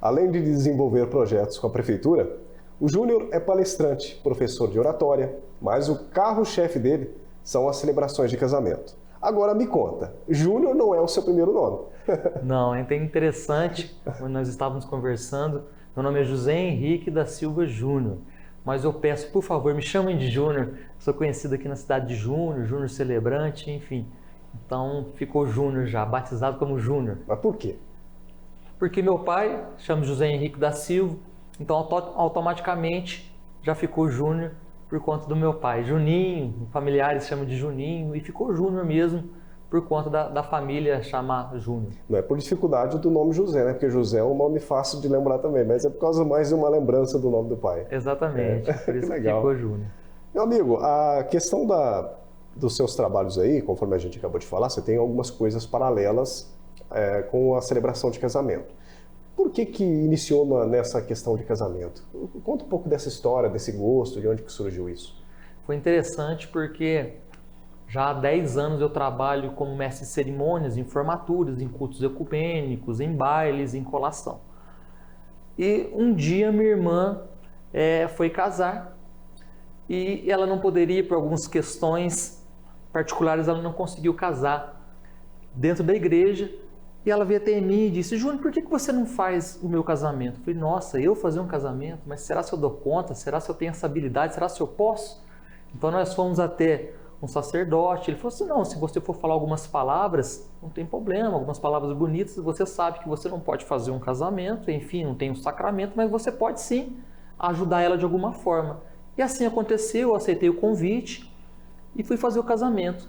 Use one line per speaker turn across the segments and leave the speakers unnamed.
Além de desenvolver projetos com a prefeitura, o Júnior é palestrante, professor de oratória, mas o carro-chefe dele são as celebrações de casamento. Agora me conta, Júnior não é o seu primeiro nome.
Não, é interessante, quando nós estávamos conversando, meu nome é José Henrique da Silva Júnior, mas eu peço, por favor, me chamem de Júnior, sou conhecido aqui na cidade de Júnior, Júnior Celebrante, enfim. Então ficou Júnior já, batizado como Júnior.
Mas por quê?
Porque meu pai chama José Henrique da Silva, então automaticamente já ficou Júnior por conta do meu pai. Juninho, familiares chamam de Juninho, e ficou Júnior mesmo por conta da família chamar Júnior.
Não é por dificuldade do nome José, né? Porque José é um nome fácil de lembrar também, mas é por causa mais de uma lembrança do nome do pai.
Exatamente, por isso que ficou Júnior.
Meu amigo, a questão dos seus trabalhos aí, conforme a gente acabou de falar, você tem algumas coisas paralelas com a celebração de casamento. Por que iniciou nessa questão de casamento? Conta um pouco dessa história, desse gosto, de onde que surgiu isso.
Foi interessante porque já há 10 anos eu trabalho como mestre de cerimônias, em formaturas, em cultos ecumênicos, em bailes, em colação. E um dia minha irmã foi casar e ela não poderia, por algumas questões particulares, ela não conseguiu casar dentro da igreja. E ela veio até mim e disse: Júnior, por que você não faz o meu casamento? Eu falei: nossa, eu fazer um casamento? Mas será se eu dou conta? Será se eu tenho essa habilidade? Será se eu posso? Então nós fomos até um sacerdote. Ele falou assim: não, se você for falar algumas palavras, não tem problema, algumas palavras bonitas, você sabe que você não pode fazer um casamento, enfim, não tem um sacramento, mas você pode sim ajudar ela de alguma forma. E assim aconteceu, eu aceitei o convite e fui fazer o casamento.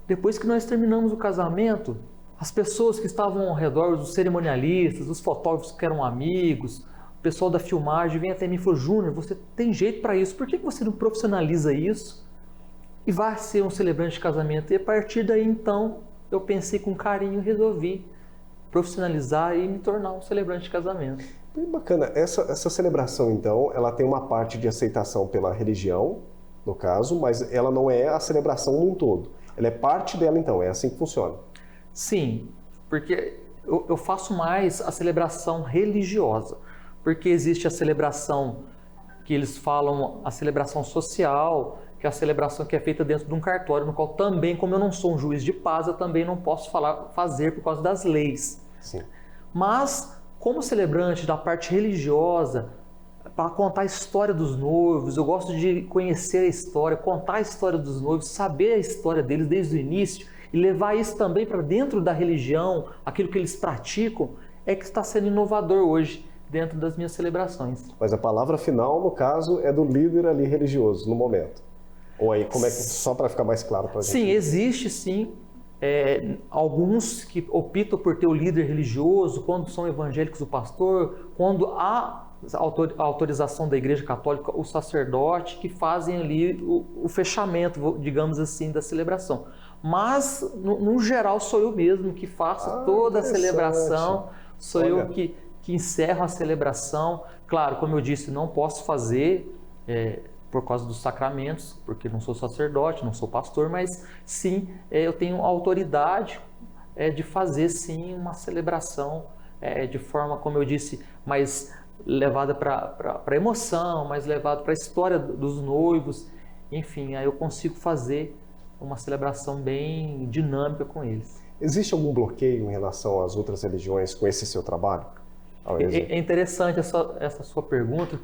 Depois que nós terminamos o casamento, as pessoas que estavam ao redor, os cerimonialistas, os fotógrafos que eram amigos, o pessoal da filmagem, vem até mim e falou: Júnior, você tem jeito para isso, por que você não profissionaliza isso e vai ser um celebrante de casamento? E a partir daí, então, eu pensei com carinho e resolvi profissionalizar e me tornar um celebrante de casamento.
Bem bacana. Essa celebração, então, ela tem uma parte de aceitação pela religião, no caso, mas ela não é a celebração num todo. Ela é parte dela, então, é assim que funciona.
Sim, porque eu faço mais a celebração religiosa, porque existe a celebração que eles falam, a celebração social, que é a celebração que é feita dentro de um cartório, no qual também, como eu não sou um juiz de paz, eu também não posso fazer por causa das leis.
Sim.
Mas, como celebrante da parte religiosa, para contar a história dos noivos, eu gosto de conhecer a história, contar a história dos noivos, saber a história deles desde o início, e levar isso também para dentro da religião, aquilo que eles praticam, é que está sendo inovador hoje dentro das minhas celebrações.
Mas a palavra final, no caso, é do líder ali religioso, no momento. Ou aí, como é que, só para ficar mais claro para a gente?
Sim, existe sim. Alguns que optam por ter o líder religioso, quando são evangélicos o pastor, quando há a autorização da Igreja Católica, o sacerdote, que fazem ali o fechamento, digamos assim, da celebração. Mas, no geral, sou eu mesmo que faço toda a celebração, sou eu que encerro a celebração. Claro, como eu disse, não posso fazer por causa dos sacramentos, porque não sou sacerdote, não sou pastor, mas sim, eu tenho autoridade de fazer sim uma celebração de forma, como eu disse, mais levada para a emoção, mais levada para a história dos noivos. Enfim, aí eu consigo fazer uma celebração bem dinâmica com eles.
Existe algum bloqueio em relação às outras religiões com esse seu trabalho?
É interessante essa sua pergunta,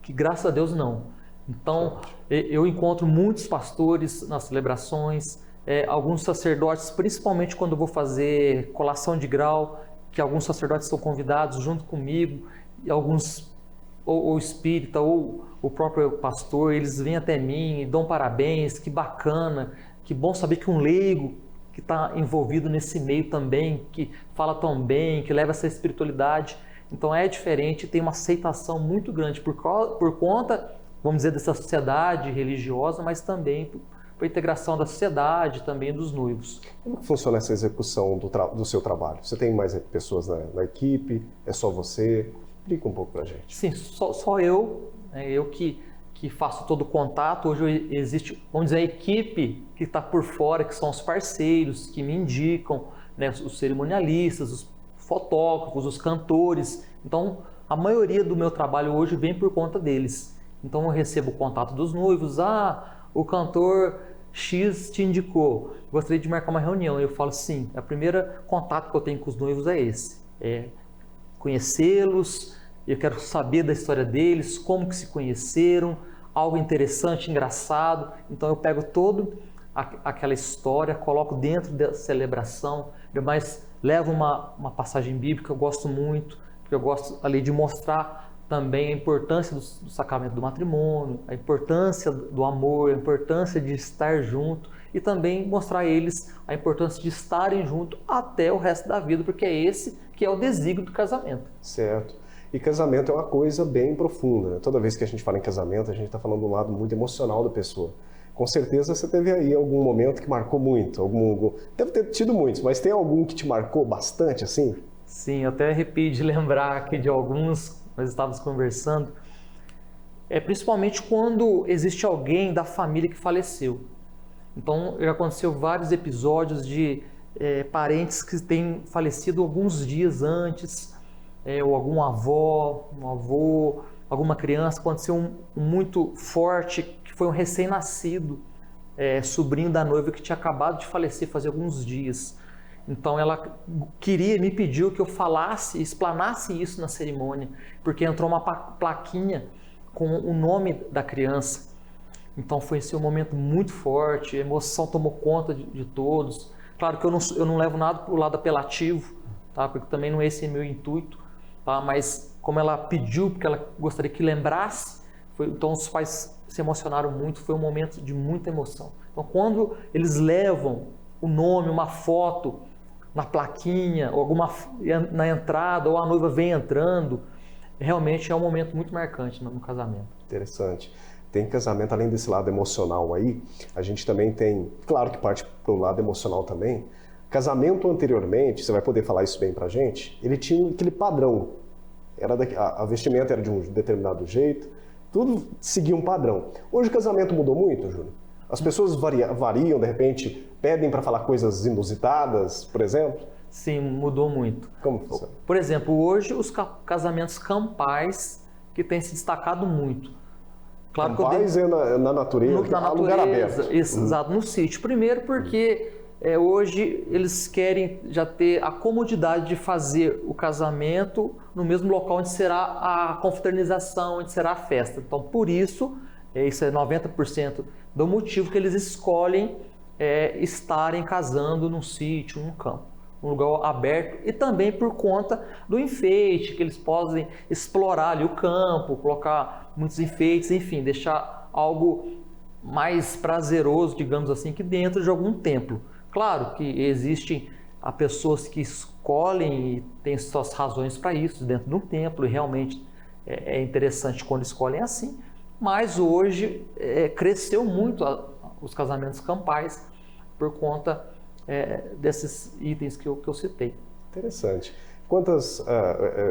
que graças a Deus não. Então, eu encontro muitos pastores nas celebrações, alguns sacerdotes, principalmente quando eu vou fazer colação de grau, que alguns sacerdotes são convidados junto comigo, e alguns, ou espírita, ou o próprio pastor, eles vêm até mim e dão parabéns, que bacana, que bom saber que um leigo que está envolvido nesse meio também, que fala tão bem, que leva essa espiritualidade. Então é diferente, tem uma aceitação muito grande por conta, vamos dizer, dessa sociedade religiosa, mas também por integração da sociedade, também dos noivos.
Como funciona essa execução do seu trabalho? Você tem mais pessoas na equipe? É só você? Explica um pouco para a gente.
Sim, só eu que faço todo o contato. Hoje existe, vamos dizer, a equipe que está por fora, que são os parceiros, que me indicam, né, os cerimonialistas, os fotógrafos, os cantores. Então, a maioria do meu trabalho hoje vem por conta deles. Então eu recebo o contato dos noivos, o cantor X te indicou, gostaria de marcar uma reunião. Eu falo, sim, o primeiro contato que eu tenho com os noivos é esse, é conhecê-los, eu quero saber da história deles, como que se conheceram, algo interessante, engraçado. Então eu pego toda aquela história, coloco dentro da celebração, mas levo uma passagem bíblica, eu gosto muito, porque eu gosto ali de mostrar também a importância do sacramento do matrimônio, a importância do amor, a importância de estar junto e também mostrar a eles a importância de estarem juntos até o resto da vida, porque é esse que é o desígnio do casamento.
Certo. E casamento é uma coisa bem profunda, né? Toda vez que a gente fala em casamento, a gente está falando do lado muito emocional da pessoa. Com certeza você teve aí algum momento que marcou muito, deve ter tido muitos, mas tem algum que te marcou bastante assim?
Sim, eu até arrepio de lembrar aqui de alguns, nós estávamos conversando, principalmente quando existe alguém da família que faleceu. Então, já aconteceu vários episódios de parentes que têm falecido alguns dias antes, ou algum avó, um avô, alguma criança. Aconteceu um muito forte, que foi um recém-nascido, sobrinho da noiva que tinha acabado de falecer fazia alguns dias. Então ela me pediu que eu falasse, explanasse isso na cerimônia, porque entrou uma plaquinha com o nome da criança. Então foi esse um momento muito forte, a emoção tomou conta de todos. Claro que eu não levo nada para o lado apelativo, tá? Porque também não é esse meu intuito, tá? Mas como ela pediu, porque ela gostaria que lembrasse, então os pais se emocionaram muito, foi um momento de muita emoção. Então quando eles levam o nome, uma foto na plaquinha, ou na entrada, ou a noiva vem entrando, realmente é um momento muito marcante no casamento.
Interessante. Tem casamento, além desse lado emocional aí, a gente também tem, claro que parte para o lado emocional também, casamento anteriormente, você vai poder falar isso bem pra gente, ele tinha aquele padrão, a vestimenta era de um determinado jeito, tudo seguia um padrão. Hoje o casamento mudou muito, Júnior? As pessoas variam, de repente, pedem para falar coisas inusitadas, por exemplo?
Sim, mudou muito.
Como funciona?
Por exemplo, hoje os casamentos campais que têm se destacado muito.
Claro campais que na natureza,
na
lugar aberto.
Exato, no sítio. Primeiro porque hoje eles querem já ter a comodidade de fazer o casamento no mesmo local onde será a confraternização, onde será a festa. Então, por isso, isso é 90% do motivo que eles escolhem estarem casando num sítio, num campo, um lugar aberto, e também por conta do enfeite, que eles podem explorar ali o campo, colocar muitos enfeites, enfim, deixar algo mais prazeroso, digamos assim, que dentro de algum templo. Claro que existem pessoas que escolhem e têm suas razões para isso dentro de um templo, e realmente é interessante quando escolhem assim, mas hoje cresceu muito os casamentos campais por conta desses itens que eu citei.
Interessante. Quantas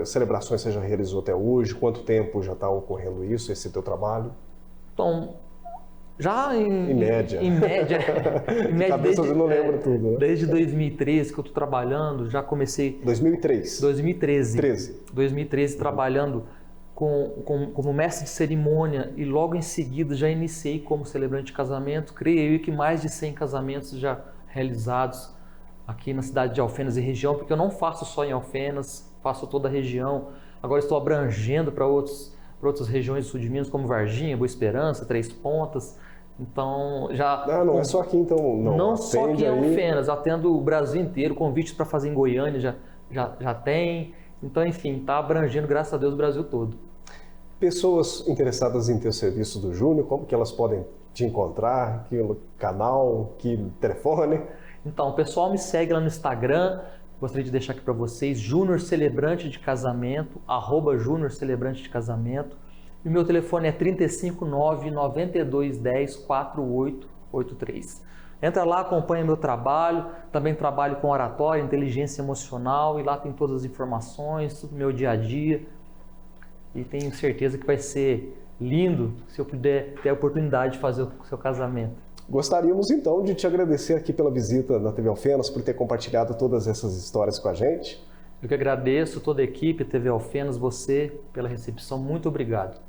celebrações você já realizou até hoje? Quanto tempo já está ocorrendo isso, esse teu trabalho?
Então, já em
média.
Em média
cabeça eu não lembro tudo. Né?
Desde 2013 que eu estou trabalhando, já comecei...
2003?
2013 trabalhando como mestre de cerimônia, e logo em seguida já iniciei como celebrante de casamento. Creio que mais de 100 casamentos já realizados aqui na cidade de Alfenas e região, porque eu não faço só em Alfenas, faço toda a região. Agora estou abrangendo para outras regiões do sul de Minas, como Varginha, Boa Esperança, Três Pontas. Então já...
Não é só aqui então, não.
Não só aqui em Alfenas, atendo o Brasil inteiro, convites para fazer em Goiânia já tem. Então, enfim, está abrangendo, graças a Deus, o Brasil todo.
Pessoas interessadas em ter o serviço do Júnior, como que elas podem te encontrar? Que canal, que telefone?
Então, o pessoal me segue lá no Instagram, gostaria de deixar aqui para vocês, Júnior Celebrante de Casamento, @Júnior Celebrante de Casamento. E o meu telefone é 359-9210-4883. Entra lá, acompanha meu trabalho, também trabalho com oratória, inteligência emocional, e lá tem todas as informações, tudo meu dia a dia. E tenho certeza que vai ser lindo se eu puder ter a oportunidade de fazer o seu casamento.
Gostaríamos então de te agradecer aqui pela visita na TV Alfenas, por ter compartilhado todas essas histórias com a gente.
Eu que agradeço toda a equipe, TV Alfenas, você pela recepção. Muito obrigado.